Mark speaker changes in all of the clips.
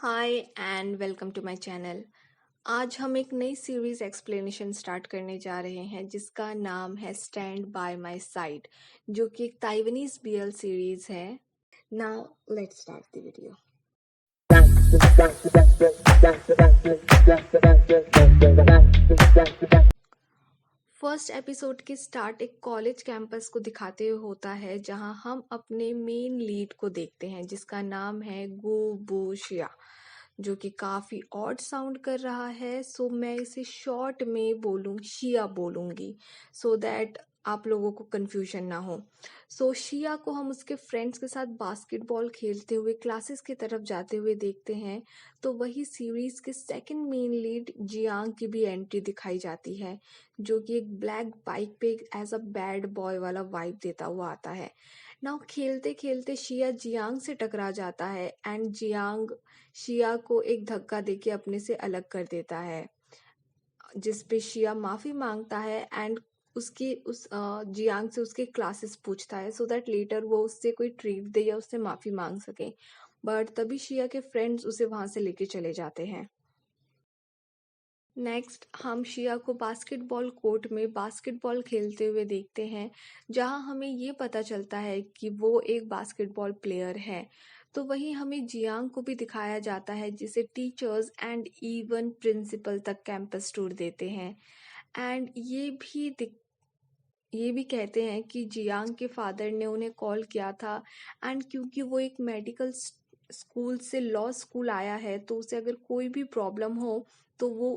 Speaker 1: Hi and welcome to my channel. आज हम एक नई सीरीज एक्सप्लेनेशन स्टार्ट करने जा रहे हैं जिसका नाम है स्टैंड बाय माय साइड, जो कि एक ताइवानीज बीएल सीरीज है। Now let's start the video. First episode के स्टार्ट एक कॉलेज कैंपस को दिखाते हुए होता है, जहां हम अपने मेन लीड को देखते हैं जिसका नाम है गु बू शिया, जो कि काफी ऑड साउंड कर रहा है। सो मैं इसे शॉर्ट में शिया बोलूंगी, सो दैट आप लोगों को कंफ्यूजन ना हो। सो शिया को हम उसके फ्रेंड्स के साथ बास्केटबॉल खेलते हुए क्लासेस की तरफ जाते हुए देखते हैं। तो वही सीरीज के सेकंड मेन लीड जियांग की भी एंट्री दिखाई जाती है, जो कि एक ब्लैक बाइक पे एज अ बैड बॉय वाला वाइब देता हुआ आता है। नाउ खेलते खेलते शिया जियांग से टकरा जाता है एंड जियांग शिया को एक धक्का देके अपने से अलग कर देता है, जिस पे शिया माफी मांगता है एंड उसकी उस जियांग से उसके क्लासेस पूछता है, सो दैट लेटर वो उससे कोई ट्रीट दे या उससे माफी मांग सके। बट तभी शिया के फ्रेंड्स उसे वहां से लेके चले जाते हैं। नेक्स्ट हम शिया को बास्केटबॉल कोर्ट में बास्केटबॉल खेलते हुए देखते हैं, जहां हमें ये पता चलता है कि वो एक बास्केटबॉल प्लेयर है। तो वहीं हमें जियांग को भी दिखाया जाता है, जिसे टीचर्स एंड इवन प्रिंसिपल तक कैंपस टूर देते हैं एंड ये भी कहते हैं कि जियांग के फादर ने उन्हें कॉल किया था एंड क्योंकि वो एक मेडिकल स्कूल से लॉ स्कूल आया है, तो उसे अगर कोई भी प्रॉब्लम हो तो वो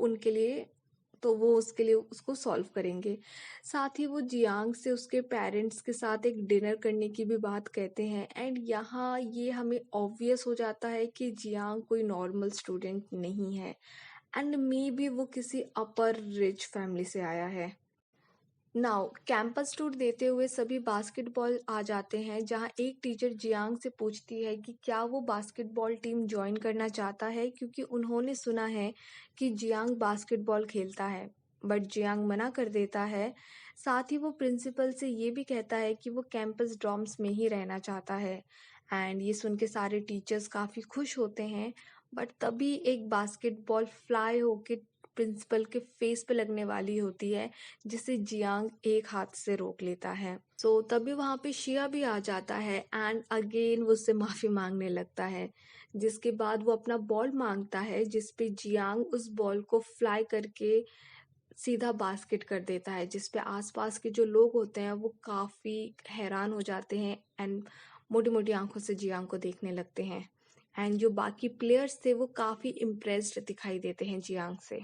Speaker 1: उसके लिए उसको सॉल्व करेंगे। साथ ही वो जियांग से उसके पेरेंट्स के साथ एक डिनर करने की भी बात कहते हैं एंड यहाँ ये हमें ऑब्वियस हो जाता है कि जियांग कोई नॉर्मल स्टूडेंट नहीं है एंड मे बी वो किसी अपर रिच फैमिली से आया है। नाउ कैंपस टूर देते हुए सभी बास्केटबॉल आ जाते हैं, जहां एक टीचर जियांग से पूछती है कि क्या वो बास्केटबॉल टीम ज्वाइन करना चाहता है, क्योंकि उन्होंने सुना है कि जियांग बास्केटबॉल खेलता है। बट जियांग मना कर देता है। साथ ही वो प्रिंसिपल से ये भी कहता है कि वो कैंपस डॉर्म्स में ही रहना चाहता है एंड ये सुन के सारे टीचर्स काफ़ी खुश होते हैं। बट तभी एक बास्केटबॉल फ्लाई होके प्रिंसिपल के फेस पे लगने वाली होती है, जिसे जियांग एक हाथ से रोक लेता है। सो तभी वहां पे शिया भी आ जाता है एंड अगेन वो उससे माफी मांगने लगता है, जिसके बाद वो अपना बॉल मांगता है, जिसपे जियांग उस बॉल को फ्लाई करके सीधा बास्केट कर देता है, जिसपे आसपास के जो लोग होते हैं वो काफी हैरान हो जाते हैं एंड मोटी मोटी आंखों से जियांग को देखने लगते हैं एंड जो बाकी प्लेयर्स थे वो काफी इम्प्रेस्ड दिखाई देते हैं जियांग से।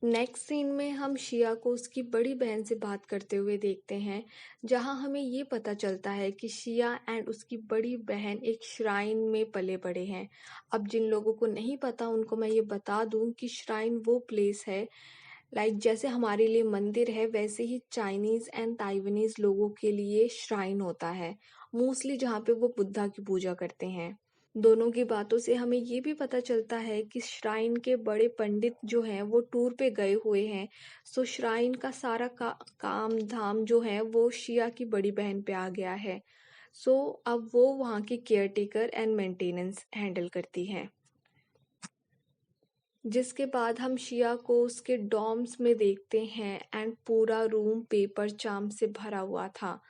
Speaker 1: नेक्स्ट सीन में हम शिया को उसकी बड़ी बहन से बात करते हुए देखते हैं, जहां हमें ये पता चलता है कि शिया एंड उसकी बड़ी बहन एक श्राइन में पले बड़े हैं। अब जिन लोगों को नहीं पता उनको मैं ये बता दूं कि श्राइन वो प्लेस है, जैसे हमारे लिए मंदिर है वैसे ही चाइनीज एंड ताइवानीज लोगों के लिए श्राइन होता है, मोस्टली जहाँ पे वो बुद्धा की पूजा करते हैं। दोनों की बातों से हमें ये भी पता चलता है कि श्राइन के बड़े पंडित जो हैं वो टूर पे गए हुए हैं। सो श्राइन का सारा काम धाम जो है वो शिया की बड़ी बहन पे आ गया है। सो अब वो वहाँ की care taker and maintenance handle करती है। जिसके बाद हम शिया को उसके डॉर्म्स में देखते हैं एंड पूरा रूम पेपर चार्म से भरा हुआ था।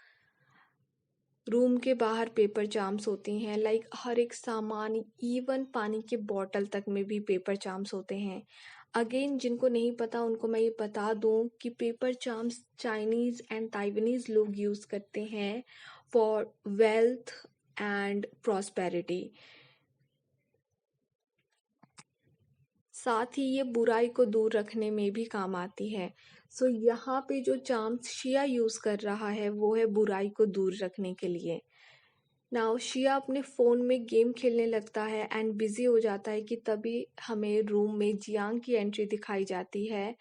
Speaker 1: रूम के बाहर पेपर चार्म्स होती हैं, हर एक सामान, इवन पानी की बॉटल तक में भी पेपर चार्म्स होते हैं। अगेन जिनको नहीं पता उनको मैं ये बता दूं कि paper charms Chinese and Taiwanese लोग यूज करते हैं फॉर वेल्थ एंड प्रॉस्पेरिटी। साथ ही ये बुराई को दूर रखने में भी काम आती है। सो यहाँ पे जो चार्म्स शिया यूज कर रहा है वो है बुराई को दूर रखने के लिए। नाउ शिया अपने फोन में गेम खेलने लगता है एंड बिजी हो जाता है कि तभी हमें रूम में जियांग की एंट्री दिखाई जाती है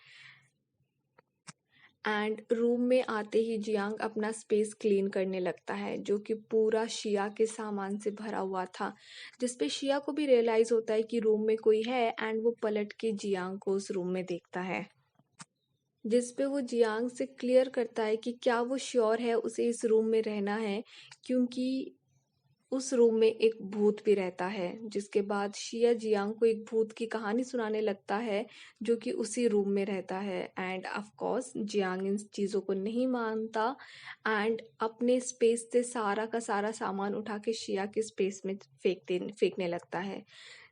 Speaker 1: एंड रूम में आते ही जियांग अपना स्पेस क्लीन करने लगता है, जो कि पूरा शिया के सामान से भरा हुआ था, जिसपे शिया को भी रियलाइज होता है कि रूम में कोई है एंड वो पलट के जियांग को उस रूम में देखता है, जिसपे वो जियांग से क्लियर करता है कि क्या वो श्योर है उसे इस रूम में रहना है, क्योंकि उस रूम में एक भूत भी रहता है, जिसके बाद शिया जियांग को एक भूत की कहानी सुनाने लगता है जो कि उसी रूम में रहता है। एंड ऑफ कोर्स जियांग इन चीज़ों को नहीं मानता एंड अपने स्पेस से सारा का सारा सामान उठा के शिया के स्पेस में फेंकने लगता है,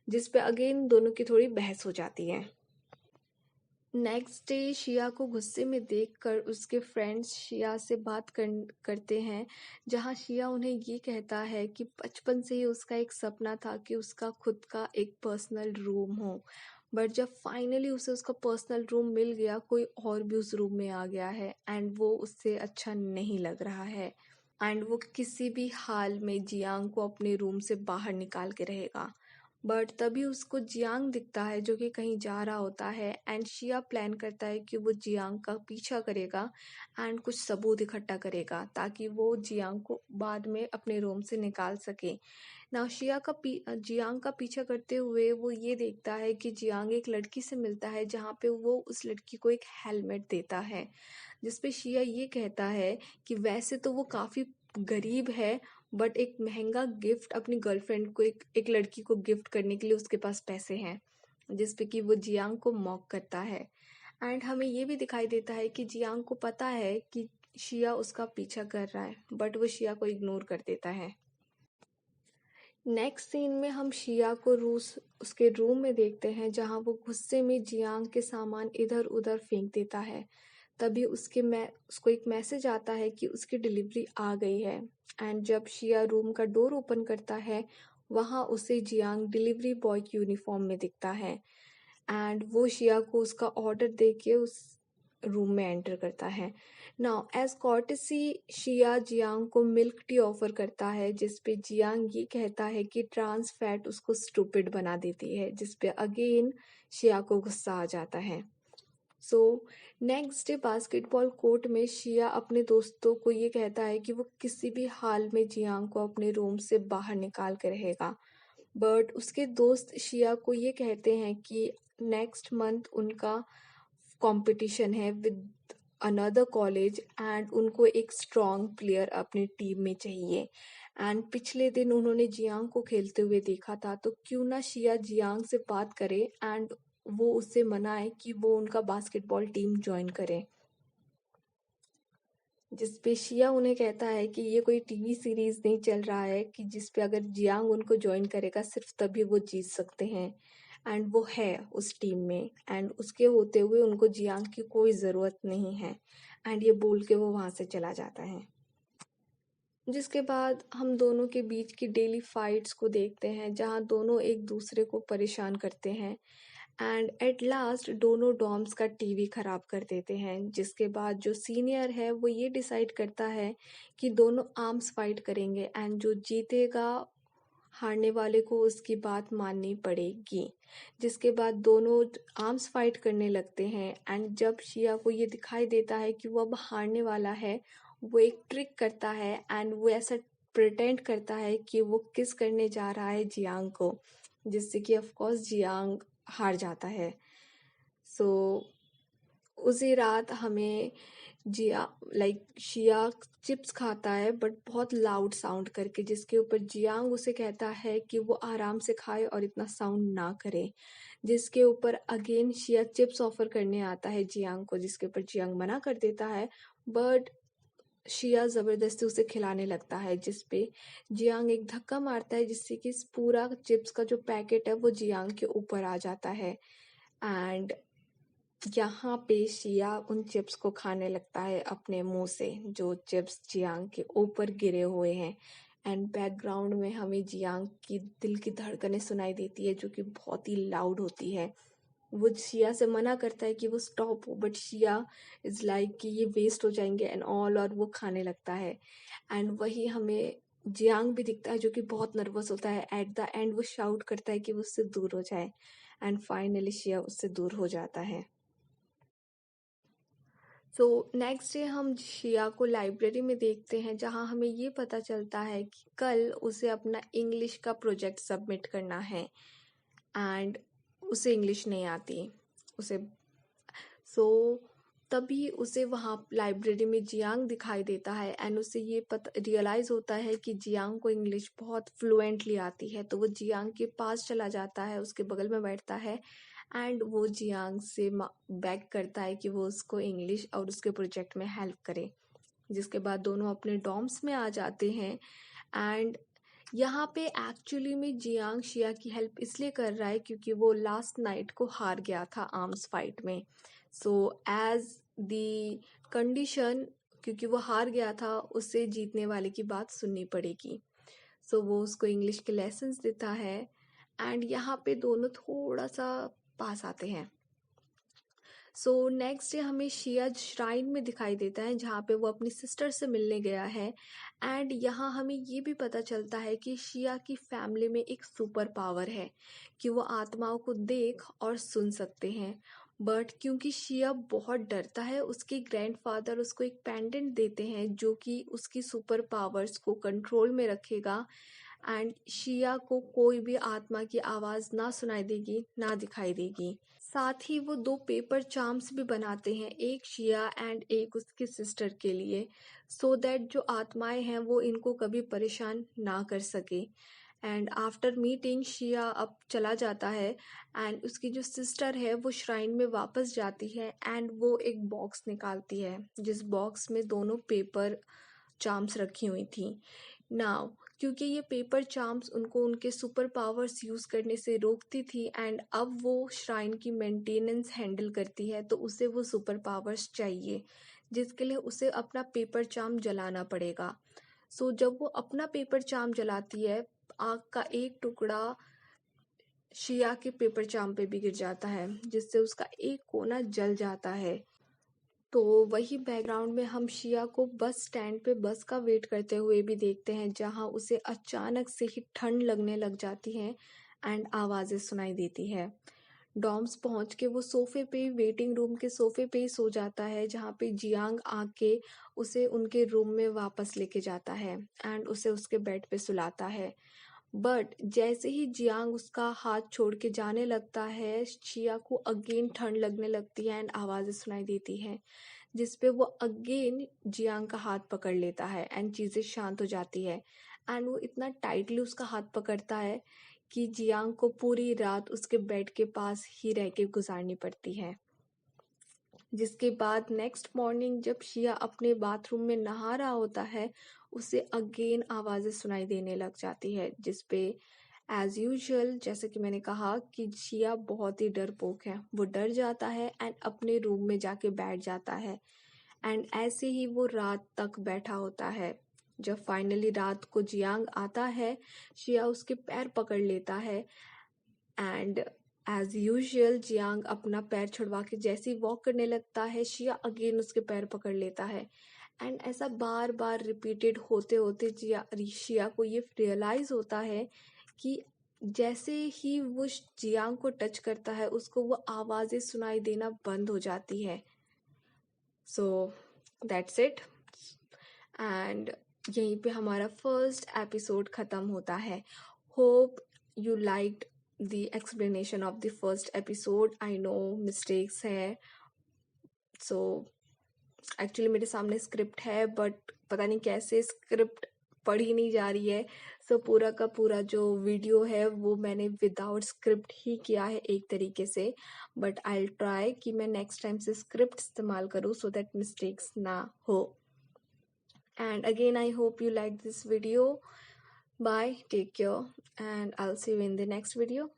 Speaker 1: जिस पे अगेन दोनों की थोड़ी बहस हो जाती है। नेक्स्ट डे शिया को गुस्से में देखकर उसके फ्रेंड्स शिया से बात करते हैं, जहां शिया उन्हें ये कहता है कि बचपन से ही उसका एक सपना था कि उसका खुद का एक पर्सनल रूम हो, बट जब फाइनली उसे उसका पर्सनल रूम मिल गया, कोई और भी उस रूम में आ गया है एंड वो उससे अच्छा नहीं लग रहा है एंड वो किसी भी हाल में जियांग को अपने रूम से बाहर निकाल के रहेगा। बट तभी उसको जियांग दिखता है जो कि कहीं जा रहा होता है एंड शिया प्लान करता है कि वो जियांग का पीछा करेगा एंड कुछ सबूत इकट्ठा करेगा ताकि वो जियांग को बाद में अपने रूम से निकाल सके। नाउ शिया का जियांग का पीछा करते हुए वो ये देखता है कि जियांग एक लड़की से मिलता है, जहाँ पे वो उस लड़की को एक हेलमेट देता है, जिसपे शिया ये कहता है कि वैसे तो वो काफ़ी गरीब है, बट एक महंगा गिफ्ट अपनी गर्लफ्रेंड को एक लड़की को गिफ्ट करने के लिए उसके पास पैसे हैं, जिसपे कि वो जियांग को मॉक करता है। एंड हमें ये भी दिखाई देता है कि जियांग को पता है कि शिया उसका पीछा कर रहा है, बट वो शिया को इग्नोर कर देता है। नेक्स्ट सीन में हम शिया को रूस उसके रूम में देखते हैं, जहां वो गुस्से में जियांग के सामान इधर उधर फेंक देता है। तभी उसको एक मैसेज आता है कि उसकी डिलीवरी आ गई है एंड जब शिया रूम का डोर ओपन करता है, वहाँ उसे जियांग डिलीवरी बॉय की यूनिफॉर्म में दिखता है एंड वो शिया को उसका ऑर्डर दे के उस रूम में एंटर करता है। नाउ एज कॉर्टेसी शिया जियांग को मिल्क टी ऑफर करता है, जिसपे जियांग ये कहता है कि ट्रांस फैट उसको स्टूपिड बना देती है, जिसपे अगेन शिया को गुस्सा आ जाता है। So next day basketball court में शिया अपने दोस्तों को ये कहता है कि वो किसी भी हाल में जियांग को अपने रूम से बाहर निकाल के रहेगा, बट उसके दोस्त शिया को ये कहते हैं कि नेक्स्ट मंथ उनका कंपटीशन है विद अनदर कॉलेज एंड उनको एक स्ट्रॉन्ग प्लेयर अपनी टीम में चाहिए एंड पिछले दिन उन्होंने जियांग को खेलते हुए देखा था, तो क्यों ना शिया जियांग से बात करे एंड वो उससे मनाए कि वो उनका बास्केटबॉल टीम ज्वाइन करे, जिसपे शिया उन्हें कहता है कि ये कोई टीवी सीरीज नहीं चल रहा है कि जिसपे अगर जियांग उनको ज्वाइन करेगा सिर्फ तभी वो जीत सकते हैं एंड वो है उस टीम में एंड उसके होते हुए उनको जियांग की कोई ज़रूरत नहीं है एंड ये बोल के वो वहाँ से चला जाता है। जिसके बाद हम दोनों के बीच की डेली फाइट्स को देखते हैं, जहाँ दोनों एक दूसरे को परेशान करते हैं एंड एट लास्ट दोनों डॉम्स का टीवी खराब कर देते हैं, जिसके बाद जो सीनियर है वो ये डिसाइड करता है कि दोनों आर्म्स फाइट करेंगे एंड जो जीतेगा हारने वाले को उसकी बात माननी पड़ेगी। जिसके बाद दोनों आर्म्स फाइट करने लगते हैं एंड जब शिया को ये दिखाई देता है कि वो अब हारने वाला है, वो एक ट्रिक करता है एंड वो ऐसा प्रिटेंड करता है कि वो किस करने जा रहा है जियांग को, जिससे कि ऑफ कोर्स जियांग हार जाता है। सो उसी रात हमें शिया चिप्स खाता है बट बहुत लाउड साउंड करके, जिसके ऊपर जियांग उसे कहता है कि वो आराम से खाए और इतना साउंड ना करे, जिसके ऊपर अगेन शिया चिप्स ऑफर करने आता है जियांग को, जिसके ऊपर जियांग मना कर देता है, बट शिया जबरदस्ती उसे खिलाने लगता है, जिसपे जियांग एक धक्का मारता है, जिससे कि इस पूरा चिप्स का जो पैकेट है वो जियांग के ऊपर आ जाता है एंड यहाँ पे शिया उन चिप्स को खाने लगता है अपने मुंह से, जो चिप्स जियांग के ऊपर गिरे हुए हैं एंड बैकग्राउंड में हमें जियांग की दिल की धड़कनें सुनाई देती है, जो कि बहुत ही लाउड होती है। वो शिया से मना करता है कि वो स्टॉप हो, बट शिया इज लाइक कि ये वेस्ट हो जाएंगे एंड ऑल, और वो खाने लगता है एंड वही हमें जियांग भी दिखता है जो कि बहुत नर्वस होता है। एट द एंड वो शाउट करता है कि वो उससे दूर हो जाए एंड फाइनली शिया उससे दूर हो जाता है। सो नेक्स्ट डे हम शिया को लाइब्रेरी में देखते हैं, जहां हमें ये पता चलता है कि कल उसे अपना इंग्लिश का प्रोजेक्ट सबमिट करना है एंड उसे इंग्लिश नहीं आती उसे। सो तभी उसे वहाँ लाइब्रेरी में जियांग दिखाई देता है एंड उसे ये पता रियलाइज़ होता है कि जियांग को इंग्लिश बहुत फ्लुएंटली आती है। तो वो जियांग के पास चला जाता है, उसके बगल में बैठता है एंड वो जियांग से बेग करता है कि वो उसको इंग्लिश और उसके प्रोजेक्ट में हेल्प करे। जिसके बाद दोनों अपने डॉर्म्स में आ जाते हैं एंड यहाँ पे एक्चुअली में जियांग शिया की हेल्प इसलिए कर रहा है क्योंकि वो लास्ट नाइट को हार गया था आर्म्स फाइट में। सो एज द कंडीशन, क्योंकि वो हार गया था, उसे जीतने वाले की बात सुननी पड़ेगी। सो वो उसको इंग्लिश के लेसन्स देता है एंड यहाँ पे दोनों थोड़ा सा पास आते हैं। सो नेक्स्ट डे हमें शिया श्राइन में दिखाई देता है जहाँ पे वो अपनी सिस्टर से मिलने गया है एंड यहाँ हमें ये भी पता चलता है कि शिया की फैमिली में एक सुपर पावर है कि वो आत्माओं को देख और सुन सकते हैं। बट क्योंकि शिया बहुत डरता है, उसके ग्रैंडफादर उसको एक पेंडेंट देते हैं जो कि उसकी सुपर पावर्स को कंट्रोल में रखेगा एंड शिया को कोई भी आत्मा की आवाज़ ना सुनाई देगी, ना दिखाई देगी। साथ ही वो 2 पेपर चार्म्स भी बनाते हैं, एक शिया एंड एक उसकी सिस्टर के लिए, सो दैट जो आत्माएं हैं वो इनको कभी परेशान ना कर सके। एंड आफ्टर मीटिंग शिया अब चला जाता है एंड उसकी जो सिस्टर है वो श्राइन में वापस जाती है एंड वो एक बॉक्स निकालती है जिस बॉक्स में दोनों पेपर चार्म्स रखी हुई थी। नाउ क्योंकि ये पेपर चार्म्स उनको उनके सुपर पावर्स यूज़ करने से रोकती थी एंड अब वो श्राइन की मेंटेनेंस हैंडल करती है, तो उसे वो सुपर पावर्स चाहिए जिसके लिए उसे अपना पेपर चार्म जलाना पड़ेगा। सो जब वो अपना पेपर चार्म जलाती है, आग का एक टुकड़ा शिया के पेपर चार्म पे भी गिर जाता है जिससे उसका एक कोना जल जाता है। तो वही बैकग्राउंड में हम शिया को बस स्टैंड पे बस का वेट करते हुए भी देखते हैं जहां उसे अचानक से ही ठंड लगने लग जाती है एंड आवाज़ें सुनाई देती है। डॉर्म्स पहुंच के वो सोफे पे, वेटिंग रूम के सोफे पे ही सो जाता है जहां पे जियांग आके उसे उनके रूम में वापस लेके जाता है एंड उसे उसके बेड पे सुलाता है। बट जैसे ही जियांग उसका हाथ छोड़ के जाने लगता है, शिया को अगेन ठंड लगने लगती है एंड आवाज़ें सुनाई देती है जिसपे वो अगेन जियांग का हाथ पकड़ लेता है एंड चीज़ें शांत हो जाती है एंड वो इतना टाइटली उसका हाथ पकड़ता है कि जियांग को पूरी रात उसके बेड के पास ही रह के गुजारनी पड़ती है। जिसके बाद नेक्स्ट मॉर्निंग जब शिया अपने बाथरूम में नहा रहा होता है, उसे अगेन आवाज़ें सुनाई देने लग जाती है जिसपे एज यूजुअल, जैसे कि मैंने कहा कि शिया बहुत ही डरपोक है, वो डर जाता है एंड अपने रूम में जाके बैठ जाता है एंड ऐसे ही वो रात तक बैठा होता है। जब फाइनली रात को जियांग आता है, शिया उसके पैर पकड़ लेता है एंड एज यूजुअल जियांग अपना पैर छुड़वा के जैसे ही वॉक करने लगता है, शिया अगेन उसके पैर पकड़ लेता है एंड ऐसा बार बार रिपीटेड होते होते शिया को ये रियलाइज होता है कि जैसे ही वो जियांग को टच करता है उसको वो आवाज़ें सुनाई देना बंद हो जाती है। सो दैट्स इट एंड यहीं पे हमारा फर्स्ट एपिसोड ख़त्म होता है। Hope you liked the explanation of the first episode. I know mistakes है, सो एक्चुअली मेरे सामने स्क्रिप्ट है बट पता नहीं कैसे स्क्रिप्ट पढ़ी नहीं जा रही है। सो पूरा का पूरा जो वीडियो है वो मैंने विदाउट स्क्रिप्ट ही किया है एक तरीके से, बट आई ट्राई कि मैं नेक्स्ट टाइम से स्क्रिप्ट इस्तेमाल करूँ सो दैट मिस्टेक्स ना हो। And again, I hope you liked this video. Bye, take care, and I'll see you in the next video.